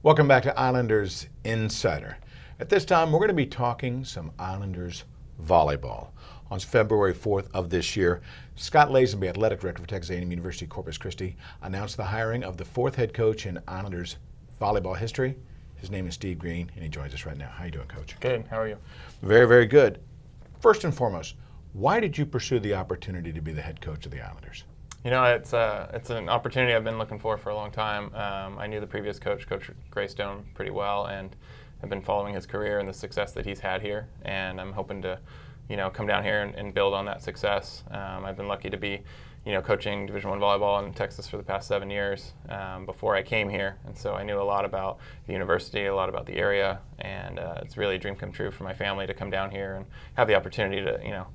Welcome back to Islanders Insider. At this time, we're going to be talking some Islanders volleyball. On February 4th of this year, Scott Lazenby, athletic director for Texas A&M University Corpus Christi, announced the hiring of the fourth head coach in Islanders volleyball history. His name is Steve Greene, and he joins us right now. How are you doing, Coach? Good. How are you? Very, very good. First and foremost, why did you pursue the opportunity to be the head coach of the Islanders? You know, it's an opportunity I've been looking for a long time. I knew the previous coach, Coach Greystone, pretty well, and I've been following his career and the success that he's had here. And I'm hoping to, come down here and build on that success. I've been lucky to be, coaching Division I volleyball in Texas for the past 7 years before I came here, and so I knew a lot about the university, a lot about the area, and it's really a dream come true for my family to come down here and have the opportunity to,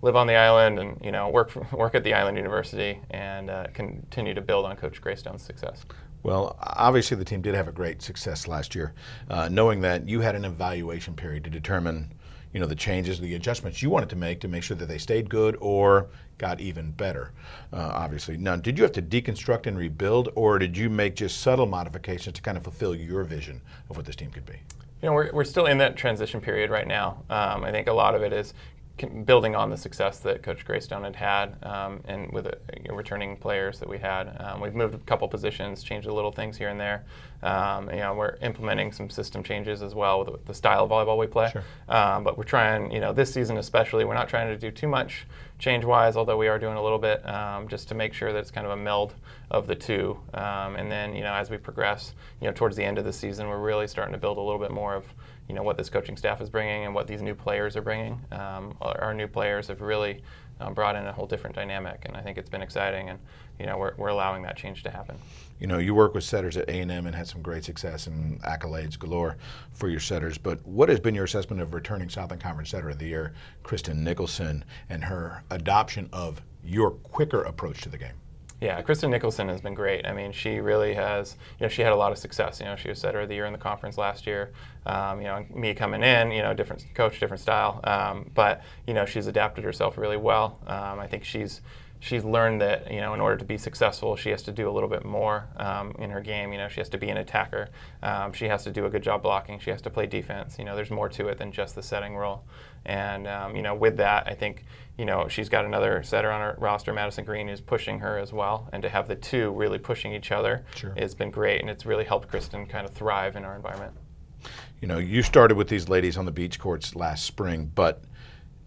live on the island and work at the Island University and continue to build on Coach Greystone's success. Well, obviously the team did have a great success last year, knowing that you had an evaluation period to determine, the changes, the adjustments you wanted to make sure that they stayed good or got even better. Obviously, now did you have to deconstruct and rebuild, or did you make just subtle modifications to kind of fulfill your vision of what this team could be? We're still in that transition period right now. I think a lot of it is building on the success that Coach Greystone had and with the returning players that we had. We've moved a couple positions, changed the little things here and there. We're implementing some system changes as well with the style of volleyball we play. Sure. But we're trying, this season especially, we're not trying to do too much change-wise, although we are doing a little bit, just to make sure that it's kind of a meld of the two. And then, as we progress, towards the end of the season, we're really starting to build a little bit more of what this coaching staff is bringing and what these new players are bringing. Our new players have really brought in a whole different dynamic, and I think it's been exciting, and we're allowing that change to happen. You work with setters at A&M and had some great success and accolades galore for your setters, but what has been your assessment of returning Southland Conference Setter of the Year, Kristen Nicholson, and her adoption of your quicker approach to the game? Yeah, Kristen Nicholson has been great. I mean, she really has, she had a lot of success. She was Setter of the Year in the conference last year. Me coming in, different coach, different style. But, she's adapted herself really well. I think she's learned that, in order to be successful, she has to do a little bit more in her game. She has to be an attacker. She has to do a good job blocking. She has to play defense. There's more to it than just the setting role. And, with that, I think, she's got another setter on her roster, Madison Greene, who's pushing her as well. And to have the two really pushing each other has been great. And it's really helped Kristen kind of thrive in our environment. You started with these ladies on the beach courts last spring, but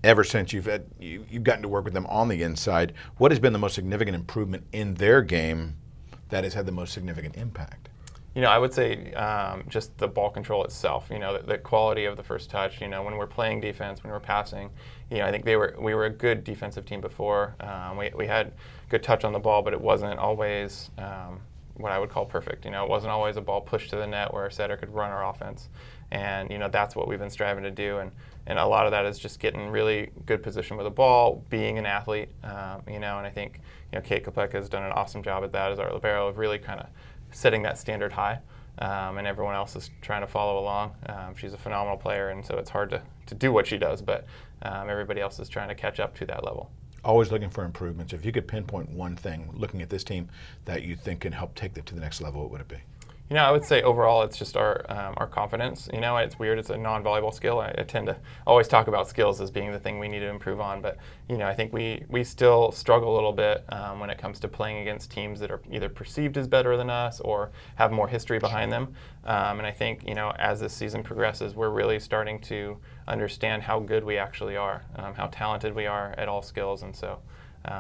ever since you've gotten to work with them on the inside, what has been the most significant improvement in their game that has had the most significant impact? I would say just the ball control itself. The quality of the first touch. When we're playing defense, when we're passing, I think we were a good defensive team before. We had good touch on the ball, but it wasn't always what I would call perfect. It wasn't always a ball pushed to the net where a setter could run our offense. And that's what we've been striving to do, and a lot of that is just getting really good position with the ball, being an athlete, and I think Kate Kopeka has done an awesome job at that as our libero of really kind of setting that standard high, and everyone else is trying to follow along. She's a phenomenal player, and so it's hard to do what she does, but everybody else is trying to catch up to that level. Always looking for improvements. If you could pinpoint one thing looking at this team that you think can help take it to the next level, what would it be? I would say overall it's just our confidence. It's weird. It's a non-volleyball skill. I tend to always talk about skills as being the thing we need to improve on. But, I think we still struggle a little bit when it comes to playing against teams that are either perceived as better than us or have more history behind them. And I think, as this season progresses, we're really starting to understand how good we actually are, how talented we are at all skills. And so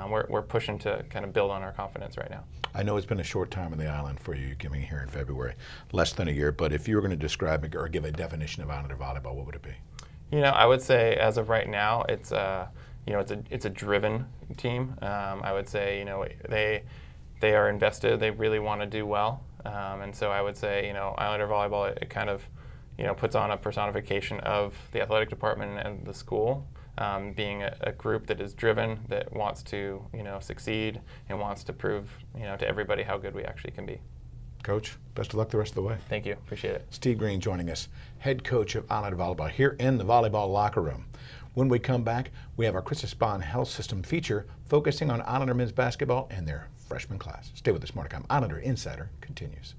we're pushing to kind of build on our confidence right now. I know it's been a short time on the island for you coming here in February, less than a year, but if you were going to describe or give a definition of Islander volleyball, what would it be? I would say as of right now, it's a driven team. I would say, they are invested. They really want to do well. And so I would say, Islander volleyball, it kind of, puts on a personification of the athletic department and the school. Being a group that is driven, that wants to, succeed and wants to prove, to everybody how good we actually can be. Coach, best of luck the rest of the way. Thank you. Appreciate it. Steve Greene joining us, head coach of Islander volleyball here in the volleyball locker room. When we come back, we have our Chris Spahn Health System feature focusing on Islander men's basketball and their freshman class. Stay with us, more to come. Islander Insider continues.